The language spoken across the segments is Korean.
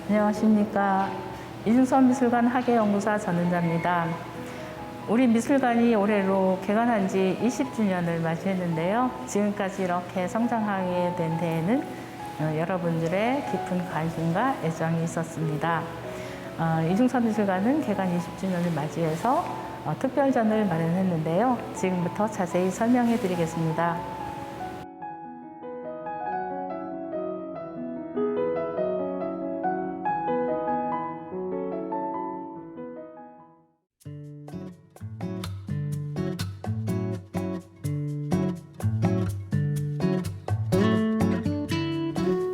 안녕하십니까. 이중섭 미술관 학예연구사 전은자입니다. 우리 미술관이 올해로 개관한 지 20주년을 맞이했는데요. 지금까지 이렇게 성장하게 된 데에는 여러분들의 깊은 관심과 애정이 있었습니다. 이중섭 미술관은 개관 20주년을 맞이해서 특별전을 마련했는데요. 지금부터 자세히 설명해 드리겠습니다.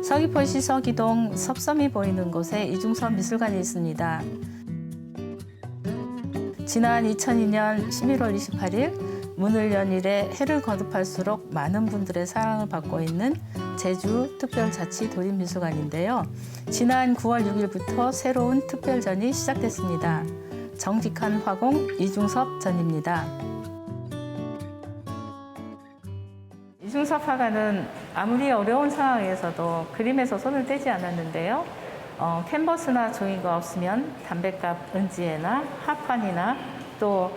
서귀포시 서기동 섭섬이 보이는 곳에 이중섭 미술관이 있습니다. 지난 2002년 11월 28일 문을 연 이래 해를 거듭할수록 많은 분들의 사랑을 받고 있는 제주 특별자치도립미술관인데요. 지난 9월 6일부터 새로운 특별전이 시작됐습니다. 정직한 화공 이중섭 전입니다. 이중섭 화가는 아무리 어려운 상황에서도 그림에서 손을 떼지 않았는데요. 캔버스나 종이가 없으면 담뱃갑 은지에나 합판이나 또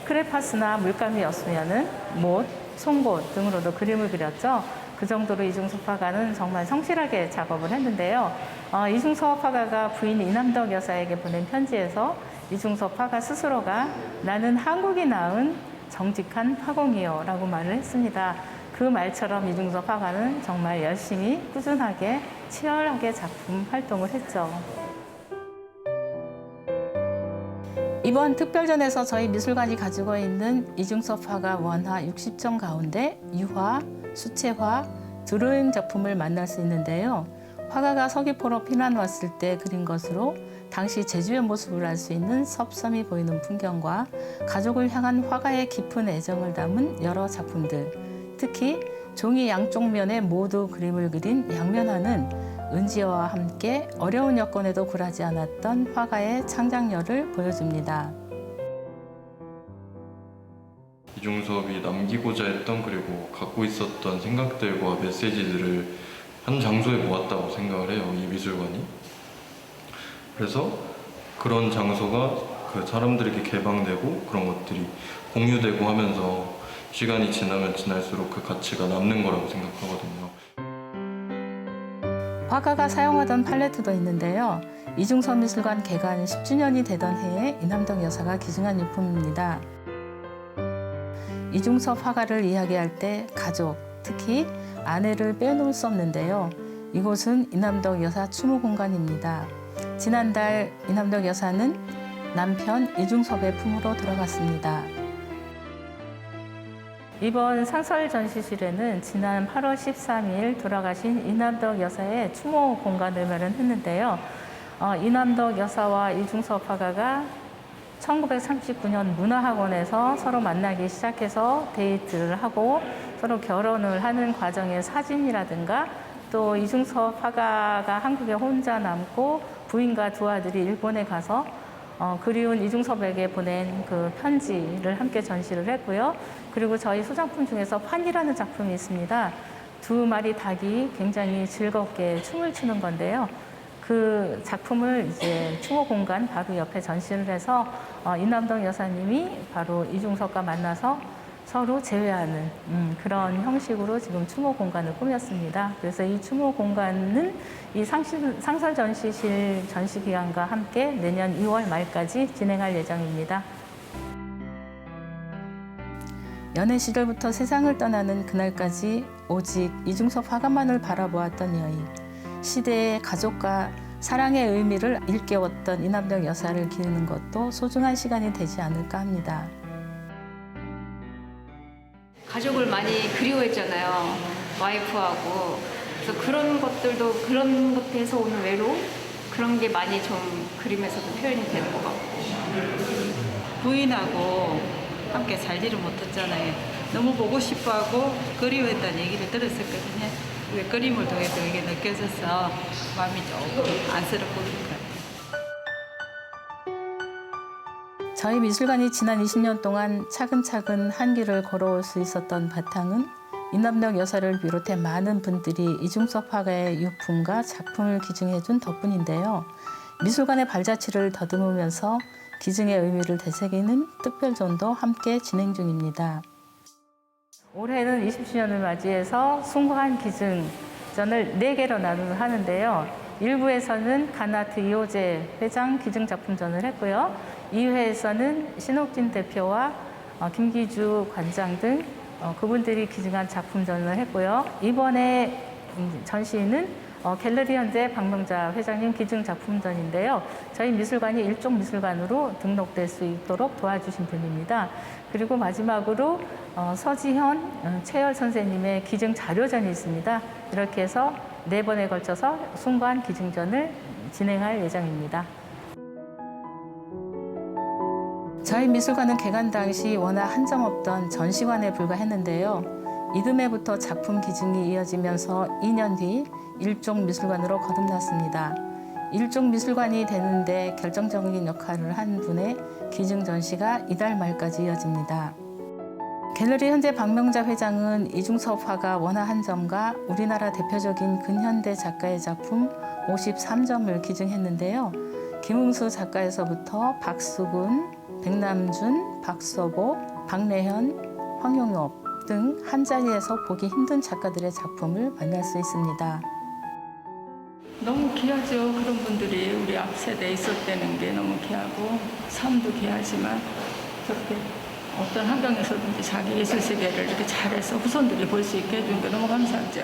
크레파스나 물감이 없으면 못, 송곳 등으로도 그림을 그렸죠. 그 정도로 이중섭 화가는 정말 성실하게 작업을 했는데요. 이중섭 화가가 부인 이남덕 여사에게 보낸 편지에서 이중섭 화가 스스로가 나는 한국이 낳은 정직한 화공이요 라고 말을 했습니다. 그 말처럼 이중섭 화가는 정말 열심히 꾸준하게 치열하게 작품 활동을 했죠. 이번 특별전에서 저희 미술관이 가지고 있는 이중섭 화가 원화 60점 가운데 유화, 수채화, 드로잉 작품을 만날 수 있는데요. 화가가 서귀포로 피난 왔을 때 그린 것으로 당시 제주의 모습을 알 수 있는 섭섬이 보이는 풍경과 가족을 향한 화가의 깊은 애정을 담은 여러 작품들, 특히 종이 양쪽 면에 모두 그림을 그린 양면화는 은지어와 함께 어려운 여건에도 굴하지 않았던 화가의 창작력을 보여줍니다. 이중섭이 남기고자 했던 그리고 갖고 있었던 생각들과 메시지들을 한 장소에 모았다고 생각을 해요, 이 미술관이. 그래서 그런 장소가 그 사람들에게 개방되고 그런 것들이 공유되고 하면서 시간이 지나면 지날수록 그 가치가 남는 거라고 생각하거든요. 화가가 사용하던 팔레트도 있는데요. 이중섭 미술관 개관 10주년이 되던 해에 이남덕 여사가 기증한 유품입니다. 이중섭 화가를 이야기할 때 가족, 특히 아내를 빼놓을 수 없는데요. 이곳은 이남덕 여사 추모 공간입니다. 지난달 이남덕 여사는 남편 이중섭의 품으로 들어갔습니다. 이번 상설 전시실에는 지난 8월 13일 돌아가신 이남덕 여사의 추모 공간을 마련했는데요. 이남덕 여사와 이중섭 화가가 1939년 문화학원에서 서로 만나기 시작해서 데이트를 하고 서로 결혼을 하는 과정의 사진이라든가 또 이중섭 화가가 한국에 혼자 남고 부인과 두 아들이 일본에 가서 그리운 이중섭에게 보낸 그 편지를 함께 전시를 했고요. 그리고 저희 소장품 중에서 환이라는 작품이 있습니다. 두 마리 닭이 굉장히 즐겁게 춤을 추는 건데요. 그 작품을 이제 추모 공간 바로 옆에 전시를 해서 이남덕 여사님이 바로 이중섭과 만나서 서로 재회하는 그런 형식으로 지금 추모 공간을 꾸몄습니다. 그래서 이 추모 공간은 이 상설 전시실 전시 기간과 함께 내년 2월 말까지 진행할 예정입니다. 연애 시절부터 세상을 떠나는 그날까지 오직 이중섭 화가만을 바라보았던 여인, 시대의 가족과 사랑의 의미를 일깨웠던 이남덕 여사를 기리는 것도 소중한 시간이 되지 않을까 합니다. 가족을 많이 그리워했잖아요. 와이프하고. 그래서 그런 것들도 그런 것에서 오는 외로움? 그런 게 많이 좀 그림에서도 표현이 되는 것 같고. 부인하고 함께 살지를 못했잖아요. 너무 보고 싶어하고 그리워했다는 얘기를 들었었거든요. 왜 그림을 통해서 이게 느껴져서 마음이 조금 안쓰럽고 그렇고. 저희 미술관이 지난 20년 동안 차근차근 한 길을 걸어올 수 있었던 바탕은 이남덕 여사를 비롯해 많은 분들이 이중섭 화가의 유품과 작품을 기증해준 덕분인데요. 미술관의 발자취를 더듬으면서 기증의 의미를 되새기는 특별전도 함께 진행 중입니다. 올해는 20주년을 맞이해서 숭고한 기증전을 4개로 나누어 하는데요. 1부에서는 간아트 이호재 회장 기증작품전을 했고요. 2회에서는 신옥진 대표와 김기주 관장 등 그분들이 기증한 작품전을 했고요. 이번에 전시는 갤러리 현재 박명자 회장님 기증 작품전인데요. 저희 미술관이 일종 미술관으로 등록될 수 있도록 도와주신 분입니다. 그리고 마지막으로 서지현, 최열 선생님의 기증 자료전이 있습니다. 이렇게 해서 4번에 걸쳐서 숭고한 기증전을 진행할 예정입니다. 저희 미술관은 개관 당시 워낙 한 점 없던 전시관에 불과했는데요. 이듬해부터 작품 기증이 이어지면서 2년 뒤 일종 미술관으로 거듭났습니다. 일종 미술관이 되는데 결정적인 역할을 한 분의 기증 전시가 이달 말까지 이어집니다. 갤러리 현재 박명자 회장은 이중섭 화가 원화 한 점과 우리나라 대표적인 근현대 작가의 작품 53점을 기증했는데요. 김응수 작가에서부터 박수근, 백남준, 박서보, 박래현, 황용엽 등 한자리에서 보기 힘든 작가들의 작품을 만날 수 있습니다. 너무 귀하죠. 그런 분들이 우리 앞 세대에 있었다는 게 너무 귀하고 삶도 귀하지만 저렇게 어떤 환경에서든지 자기 예술 세계를 이렇게 잘해서 후손들이 볼 수 있게 해준 게 너무 감사하죠.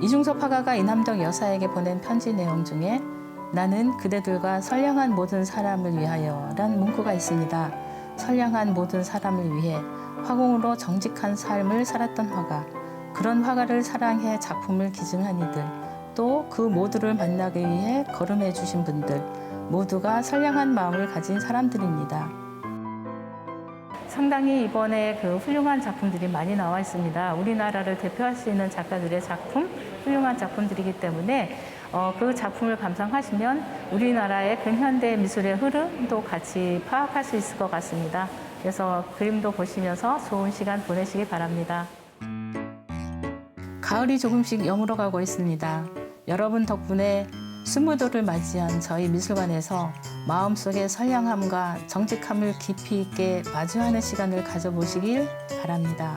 이중섭 화가가 이남덕 여사에게 보낸 편지 내용 중에 나는 그대들과 선량한 모든 사람을 위하여 라는 문구가 있습니다. 선량한 모든 사람을 위해 화공으로 정직한 삶을 살았던 화가, 그런 화가를 사랑해 작품을 기증한 이들, 또 그 모두를 만나기 위해 걸음해 주신 분들, 모두가 선량한 마음을 가진 사람들입니다. 상당히 이번에 훌륭한 작품들이 많이 나와 있습니다. 우리나라를 대표할 수 있는 작가들의 작품, 훌륭한 작품들이기 때문에 그 작품을 감상하시면 우리나라의 근현대 미술의 흐름도 같이 파악할 수 있을 것 같습니다. 그래서 그림도 보시면서 좋은 시간 보내시기 바랍니다. 가을이 조금씩 여물어가고 있습니다. 여러분 덕분에 스무도를 맞이한 저희 미술관에서 마음속의 선량함과 정직함을 깊이 있게 마주하는 시간을 가져보시길 바랍니다.